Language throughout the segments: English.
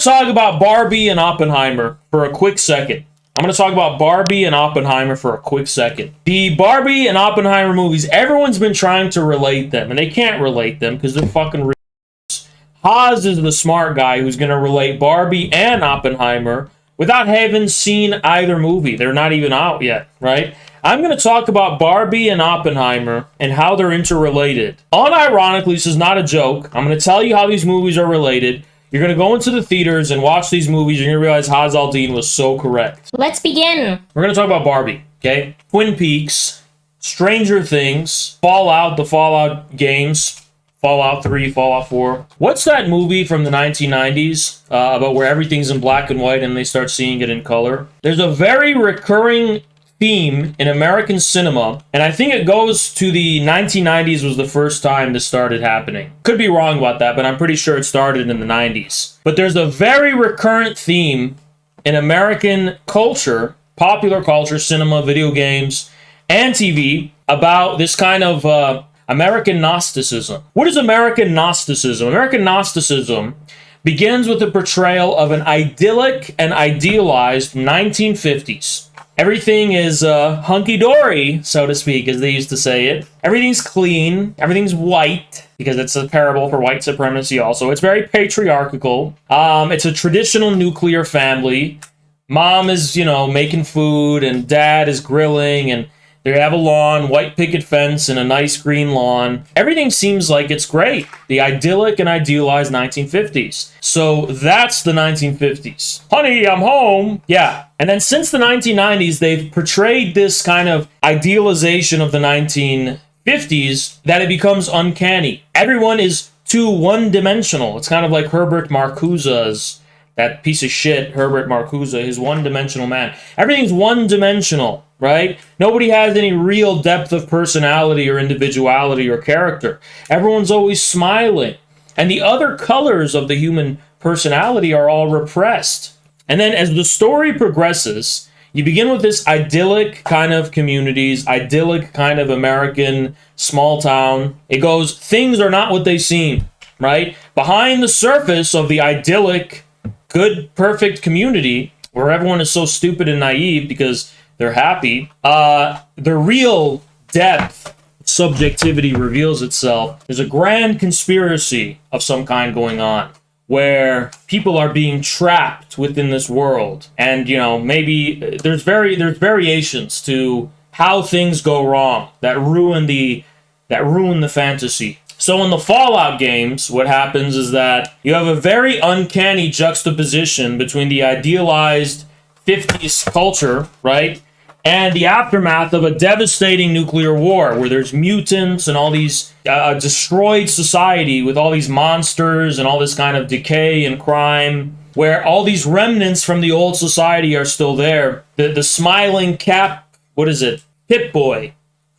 to talk about Barbie and Oppenheimer for a quick second. The Barbie and Oppenheimer movies, everyone's been trying to relate them, and they can't relate them because they're fucking re- Haas is the smart guy who's going to relate Barbie and Oppenheimer without having seen either movie. They're not even out yet, right? I'm going to talk about Barbie and Oppenheimer and how they're interrelated. Unironically, this is not a joke. I'm going to tell you how these movies are related. You're going to go into the theaters and watch these movies, and you're going to realize Haas Aldin was so correct. Let's begin. We're going to talk about Barbie, okay? Twin Peaks, Stranger Things, Fallout, the Fallout games, Fallout 3, Fallout 4. What's that movie from the 1990s about where everything's in black and white and they start seeing it in color? There's a very recurring theme in American cinema, and I think it goes to the 1990s was the first time this started happening. Could be wrong about that, but I'm pretty sure it started in the 90s. But there's a very recurrent theme in American culture, popular culture, cinema, video games, and TV about this kind of American Gnosticism. What is American Gnosticism? American Gnosticism begins with the portrayal of an idyllic and idealized 1950s. Everything is hunky-dory, so to speak, as they used to say it. Everything's clean. Everything's white, because it's a parable for white supremacy also. It's very patriarchal. It's a traditional nuclear family. Mom is, making food, and dad is grilling, and they have a lawn, white picket fence, and a nice green lawn. Everything seems like it's great. The idyllic and idealized 1950s. So that's the 1950s. Honey, I'm home. Yeah. And then since the 1990s, they've portrayed this kind of idealization of the 1950s that it becomes uncanny. Everyone is too one-dimensional. It's kind of like Herbert Marcuse's, that piece of shit, Herbert Marcuse, his one-dimensional man. Everything's one-dimensional, right? Nobody has any real depth of personality or individuality or character. Everyone's always smiling. And the other colors of the human personality are all repressed. And then as the story progresses, you begin with this idyllic kind of communities, idyllic kind of American small town. It goes, things are not what they seem, right? Behind the surface of the idyllic, good, perfect community, where everyone is so stupid and naive because they're happy, the real depth, subjectivity reveals itself. There's a grand conspiracy of some kind going on, where people are being trapped within this world. And, maybe there's variations to how things go wrong that ruin the fantasy. So in the Fallout games, what happens is that you have a very uncanny juxtaposition between the idealized 50s culture, right, and the aftermath of a devastating nuclear war where there's mutants and all these destroyed society with all these monsters and all this kind of decay and crime, where all these remnants from the old society are still there. The smiling Pip Boy.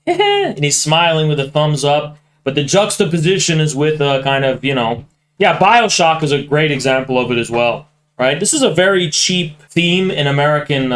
And he's smiling with a thumbs up. But the juxtaposition is with a kind of, BioShock is a great example of it as well, right? This is a very cheap theme in American,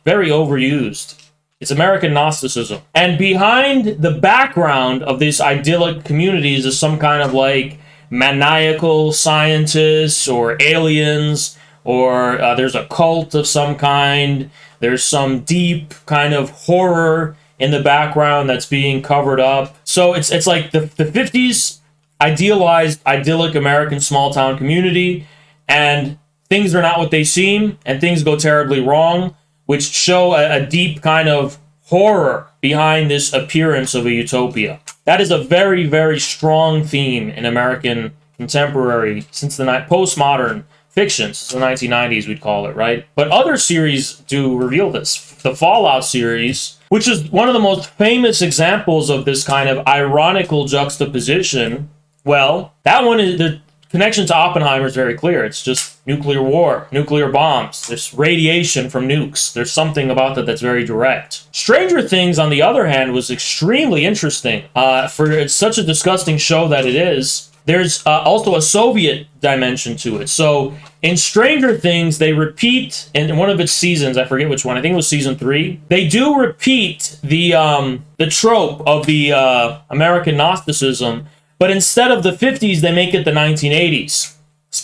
very overused. It's American Gnosticism. And behind the background of these idyllic communities is some kind of like maniacal scientists or aliens, or there's a cult of some kind. There's some deep kind of horror in the background that's being covered up. So it's like the 50s idealized, idyllic American small town community, and things are not what they seem, and things go terribly wrong, which show a deep kind of horror behind this appearance of a utopia. That is a very, very strong theme in American contemporary, since the postmodern fiction, since the 1990s we'd call it, right? But other series do reveal this. The Fallout series, which is one of the most famous examples of this kind of ironical juxtaposition. Well, that one is the connection to Oppenheimer is very clear. It's just nuclear war, nuclear bombs. There's radiation from nukes. There's something about that that's very direct. Stranger Things, on the other hand, was extremely interesting. For such a disgusting show that it is, there's also a Soviet dimension to it. So in Stranger Things, they repeat in one of its seasons, I forget which one, I think it was season 3, they do repeat the trope of the American Gnosticism, but instead of the 50s, they make it the 1980s.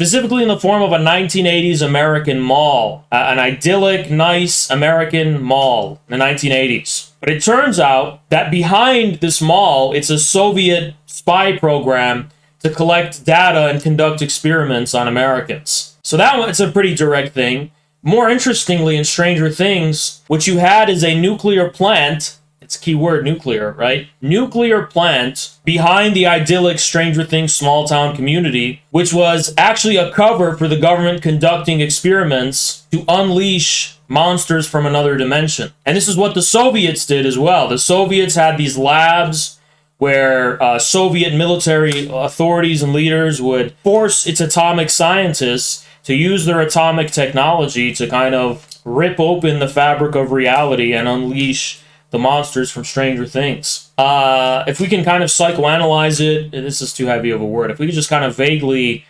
specifically in the form of a 1980s American mall, an idyllic, nice American mall in the 1980s. But it turns out that behind this mall, it's a Soviet spy program to collect data and conduct experiments on Americans. So that one, it's a pretty direct thing. More interestingly, in Stranger Things, what you had is a nuclear plant. It's a key word, nuclear, right? Nuclear plant behind the idyllic Stranger Things small town community, which was actually a cover for the government conducting experiments to unleash monsters from another dimension. And this is what the Soviets did as well. The Soviets had these labs where Soviet military authorities and leaders would force its atomic scientists to use their atomic technology to kind of rip open the fabric of reality and unleash the monsters from Stranger Things. If we can kind of psychoanalyze it, this is too heavy of a word, if we could just kind of vaguely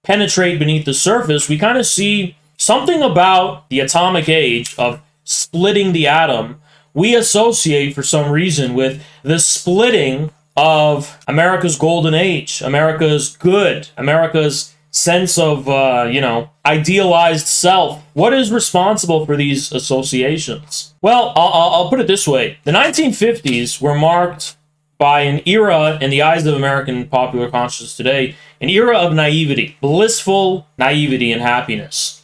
penetrate beneath the surface, we kind of see something about the atomic age of splitting the atom we associate for some reason with the splitting of America's golden age, America's good, America's sense of, idealized self. What is responsible for these associations? Well, I'll put it this way. The 1950s were marked by an era, in the eyes of American popular consciousness today, an era of naivety, blissful naivety and happiness,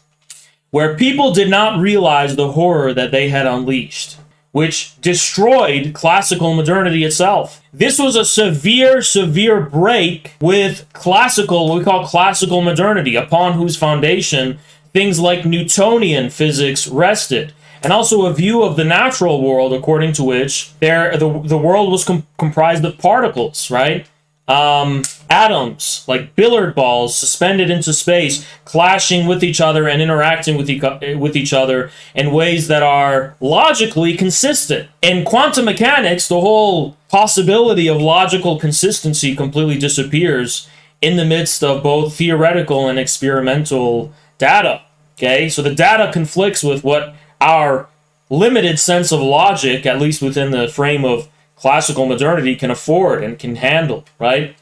where people did not realize the horror that they had unleashed, which destroyed classical modernity itself. This was a severe break with classical, what we call classical modernity, upon whose foundation things like Newtonian physics rested, and also a view of the natural world according to which the world was comprised of particles, right? Atoms, like billiard balls suspended into space, clashing with each other and interacting with each other in ways that are logically consistent. In quantum mechanics, the whole possibility of logical consistency completely disappears in the midst of both theoretical and experimental data. Okay, so the data conflicts with what our limited sense of logic, at least within the frame of classical modernity, can afford and can handle, right?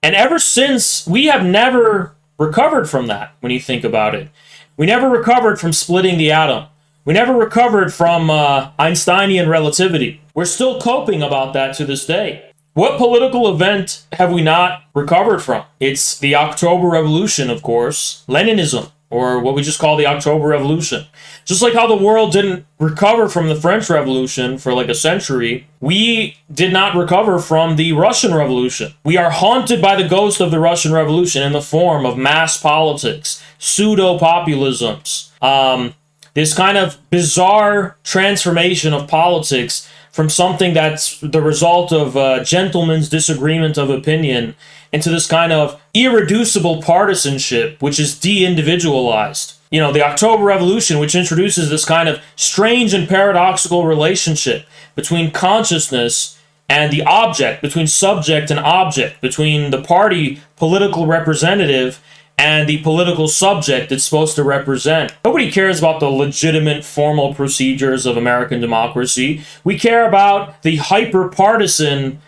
And ever since, we have never recovered from that, when you think about it. We never recovered from splitting the atom. We never recovered from Einsteinian relativity. We're still coping about that to this day. What political event have we not recovered from? It's the October Revolution, of course, Leninism, or what we just call the October Revolution. Just like how the world didn't recover from the French Revolution for like a century, we did not recover from the Russian Revolution. We are haunted by the ghost of the Russian Revolution in the form of mass politics, pseudo-populisms, this kind of bizarre transformation of politics from something that's the result of a gentleman's disagreement of opinion into this kind of irreducible partisanship, which is de-individualized. You know, the October Revolution, which introduces this kind of strange and paradoxical relationship between consciousness and the object, between subject and object, between the party political representative and the political subject it's supposed to represent. Nobody cares about the legitimate formal procedures of American democracy. We care about the hyper-partisan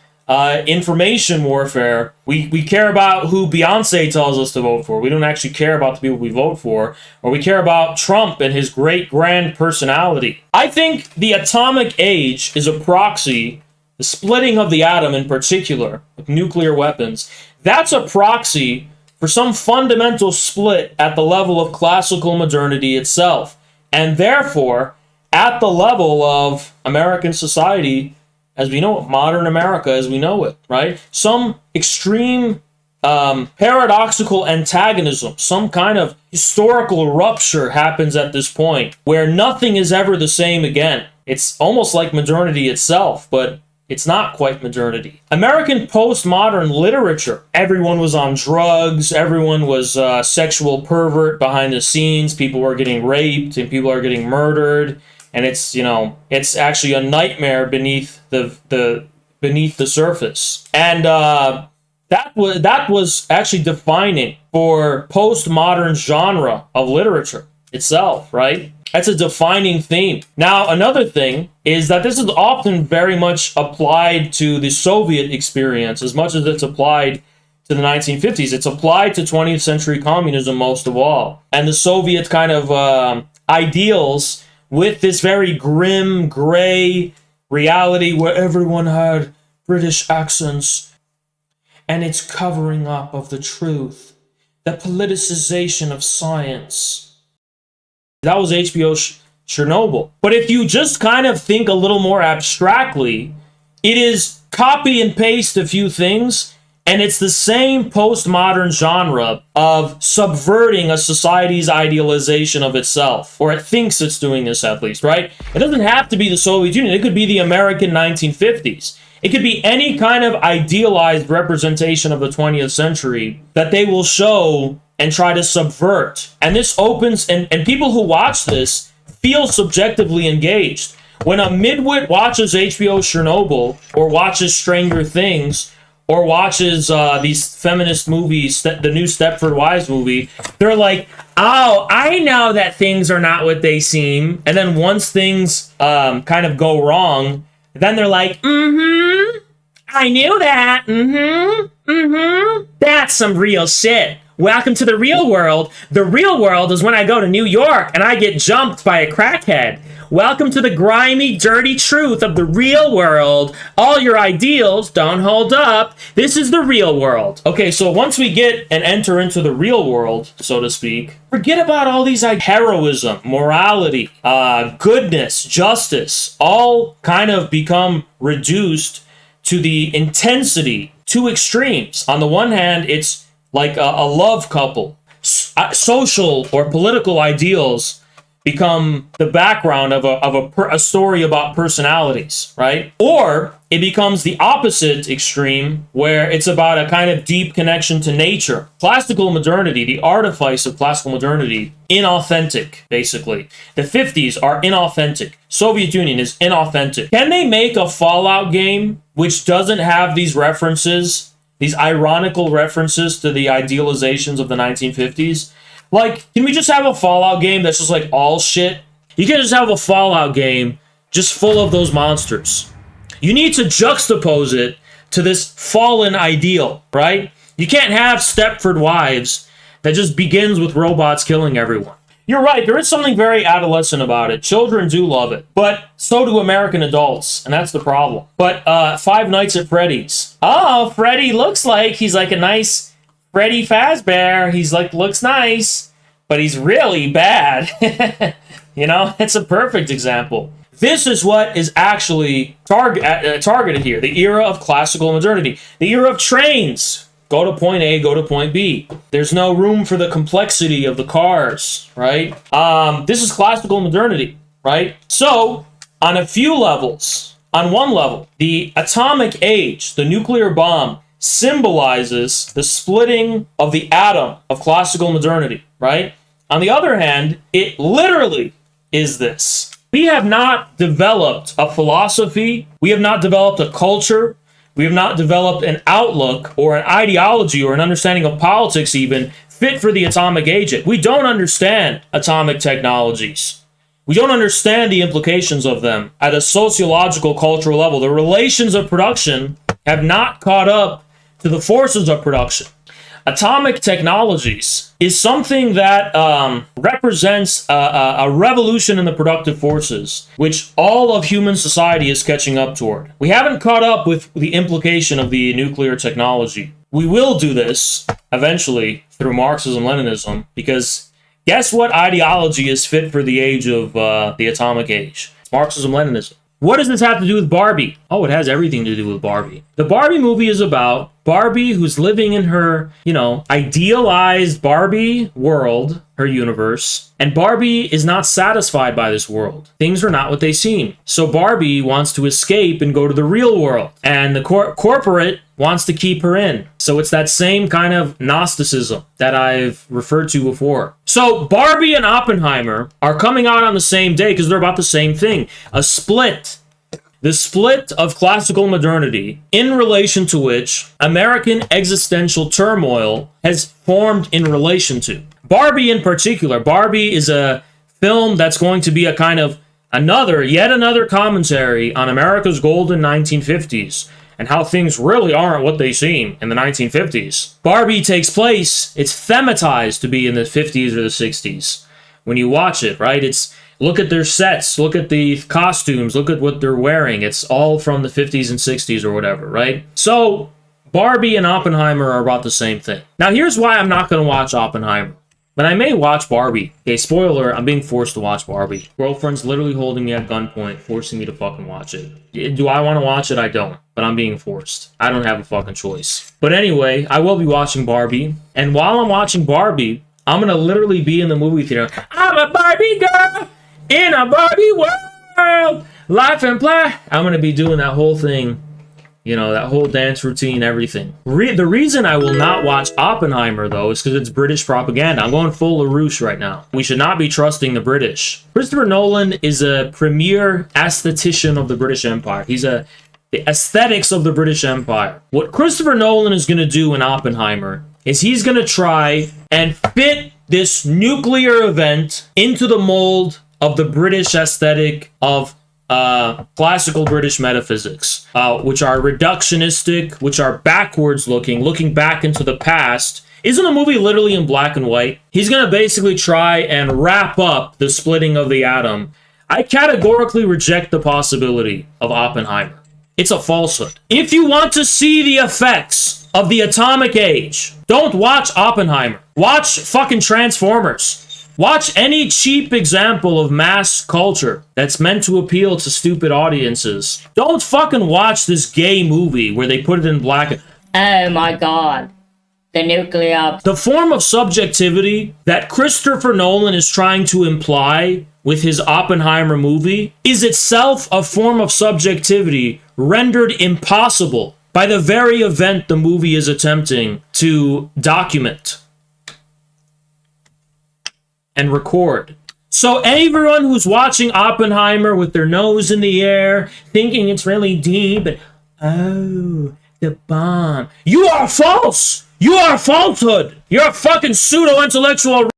information warfare. We care about who Beyonce tells us to vote for. We don't actually care about the people we vote for. Or we care about Trump and his great grand personality. I think the atomic age is a proxy, the splitting of the atom in particular, with nuclear weapons, that's a proxy for some fundamental split at the level of classical modernity itself. And therefore, at the level of American society as we know it, modern America as we know it, right? Some extreme paradoxical antagonism, some kind of historical rupture happens at this point where nothing is ever the same again. It's almost like modernity itself, but it's not quite modernity. American postmodern literature, everyone was on drugs, everyone was sexual pervert behind the scenes, people were getting raped and people are getting murdered, and it's, you know, it's actually a nightmare beneath the surface. And that was actually defining for postmodern genre of literature itself, right? That's a defining theme. Now, another thing is that this is often very much applied to the Soviet experience as much as it's applied to the 1950s. It's applied to 20th century communism most of all. And the Soviet kind of ideals with this very grim, gray reality where everyone had British accents. And its covering up of the truth. The politicization of science. That was HBO Chernobyl. But if you just kind of think a little more abstractly, it is copy and paste a few things, and it's the same postmodern genre of subverting a society's idealization of itself, or it thinks it's doing this at least, right? It doesn't have to be the Soviet Union. It could be the American 1950s. It could be any kind of idealized representation of the 20th century that they will show and try to subvert. And this opens, and people who watch this feel subjectively engaged. When a midwit watches HBO Chernobyl, or watches Stranger Things, or watches these feminist movies, the new Stepford Wives movie, they're like, oh, I know that things are not what they seem. And then once things kind of go wrong, then they're like, I knew that. That's some real shit. Welcome to the real world. The real world is when I go to New York and I get jumped by a crackhead. Welcome to the grimy, dirty truth of the real world. All your ideals don't hold up. This is the real world. Okay, so once we get and enter into the real world, so to speak, forget about all these like heroism, morality, goodness, justice, all kind of become reduced to the intensity, two extremes. On the one hand, it's like a love couple. Social or political ideals become the background of a story about personalities, right? Or it becomes the opposite extreme, where it's about a kind of deep connection to nature. Classical modernity, the artifice of classical modernity, inauthentic, basically. The 50s are inauthentic. Soviet Union is inauthentic. Can they make a Fallout game which doesn't have these references, these ironical references to the idealizations of the 1950s? Like, can we just have a Fallout game that's just like all shit? You can't just have a Fallout game just full of those monsters. You need to juxtapose it to this fallen ideal, right? You can't have Stepford Wives that just begins with robots killing everyone. You're right, there is something very adolescent about it. Children do love it, but so do American adults, and that's the problem. But Five Nights at Freddy's. Oh, Freddy looks like he's like a nice Freddy Fazbear. He's like, looks nice, but he's really bad. You know, it's a perfect example. This is what is actually targeted here. The era of classical modernity. The era of trains. Go to point A, go to point B. There's no room for the complexity of the cars, right? This is classical modernity, right? So, on a few levels, on one level, the atomic age, the nuclear bomb, symbolizes the splitting of the atom of classical modernity, right? On the other hand, it literally is this. We have not developed a philosophy, we have not developed a culture, we have not developed an outlook or an ideology or an understanding of politics even fit for the atomic age. We don't understand atomic technologies. We don't understand the implications of them at a sociological, cultural level. The relations of production have not caught up to the forces of production. Atomic technologies is something that represents a revolution in the productive forces, which all of human society is catching up toward. We haven't caught up with the implication of the nuclear technology. We will do this eventually through Marxism-Leninism, because guess what ideology is fit for the age of the atomic age? Marxism-Leninism. What does this have to do with Barbie? Oh, it has everything to do with Barbie. The Barbie movie is about Barbie who's living in her, idealized Barbie world, her universe, and Barbie is not satisfied by this world. Things are not what they seem. So Barbie wants to escape and go to the real world, and the corporate wants to keep her in. So it's that same kind of Gnosticism that I've referred to before. So Barbie and Oppenheimer are coming out on the same day because they're about the same thing. A split. The split of classical modernity in relation to which American existential turmoil has formed in relation to. Barbie in particular. Barbie is a film that's going to be a kind of yet another commentary on America's golden 1950s. and how things really aren't what they seem in the 1950s. Barbie takes place, it's thematized to be in the 50s or the 60s. When you watch it, right? Look at their sets, look at the costumes, look at what they're wearing. It's all from the 50s and 60s or whatever, right? So, Barbie and Oppenheimer are about the same thing. Now, here's why I'm not going to watch Oppenheimer. But I may watch Barbie. Okay, spoiler, I'm being forced to watch Barbie. Girlfriend's literally holding me at gunpoint, forcing me to fucking watch it. Do I want to watch it? I don't. But I'm being forced. I don't have a fucking choice. But anyway, I will be watching Barbie. And while I'm watching Barbie, I'm going to literally be in the movie theater. I'm a Barbie girl in a Barbie world. Life and play. I'm going to be doing that whole thing. You know, that whole dance routine, everything. The reason I will not watch Oppenheimer, though, is because it's British propaganda. I'm going full LaRouche right now. We should not be trusting the British. Christopher Nolan is a premier aesthetician of the British Empire. He's the aesthetics of the British Empire. What Christopher Nolan is going to do in Oppenheimer is he's going to try and fit this nuclear event into the mold of the British aesthetic of classical British metaphysics, which are reductionistic, which are backwards looking back into the past. Isn't the movie literally in black and white? He's going to basically try and wrap up the splitting of the atom. I categorically reject the possibility of Oppenheimer. It's a falsehood. If you want to see the effects of the atomic age, don't watch Oppenheimer. Watch fucking Transformers. Watch any cheap example of mass culture that's meant to appeal to stupid audiences. Don't fucking watch this gay movie where they put it in black. Oh my god. The nuclear. The form of subjectivity that Christopher Nolan is trying to imply with his Oppenheimer movie is itself a form of subjectivity rendered impossible by the very event the movie is attempting to document and record. So everyone who's watching Oppenheimer with their nose in the air, thinking it's really deep, and oh, the bomb. You are false! You are falsehood! You're a fucking pseudo-intellectual.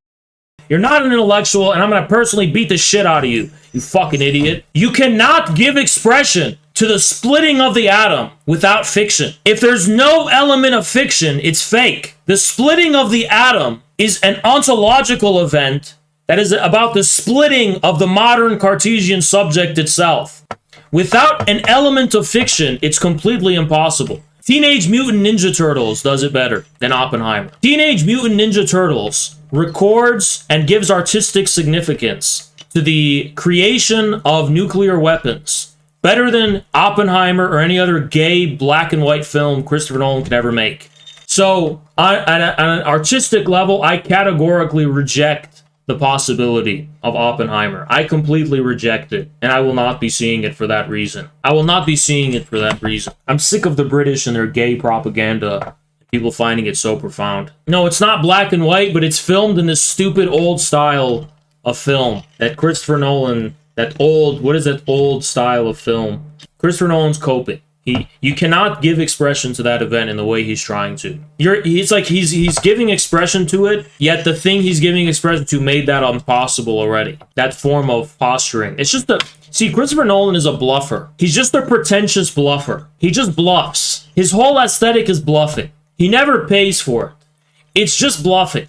You're not an intellectual, and I'm gonna personally beat the shit out of you, you fucking idiot. You cannot give expression to the splitting of the atom without fiction. If there's no element of fiction, it's fake. The splitting of the atom is an ontological event that is about the splitting of the modern Cartesian subject itself. Without an element of fiction, it's completely impossible. Teenage Mutant Ninja Turtles does it better than Oppenheimer. Teenage Mutant Ninja Turtles records and gives artistic significance to the creation of nuclear weapons better than Oppenheimer or any other gay black and white film Christopher Nolan could ever make. So, on an artistic level, I categorically reject the possibility of Oppenheimer. I completely reject it, and I will not be seeing it for that reason. I will not be seeing it for that reason. I'm sick of the British and their gay propaganda, people finding it so profound. No, it's not black and white, but it's filmed in this stupid old style of film that Christopher Nolan, what is that old style of film? Christopher Nolan's coping. You cannot give expression to that event in the way he's trying to. He's giving expression to it, yet the thing he's giving expression to made that impossible already. That form of posturing. It's just Christopher Nolan is a bluffer. He's just a pretentious bluffer. He just bluffs. His whole aesthetic is bluffing. He never pays for it. It's just bluffing.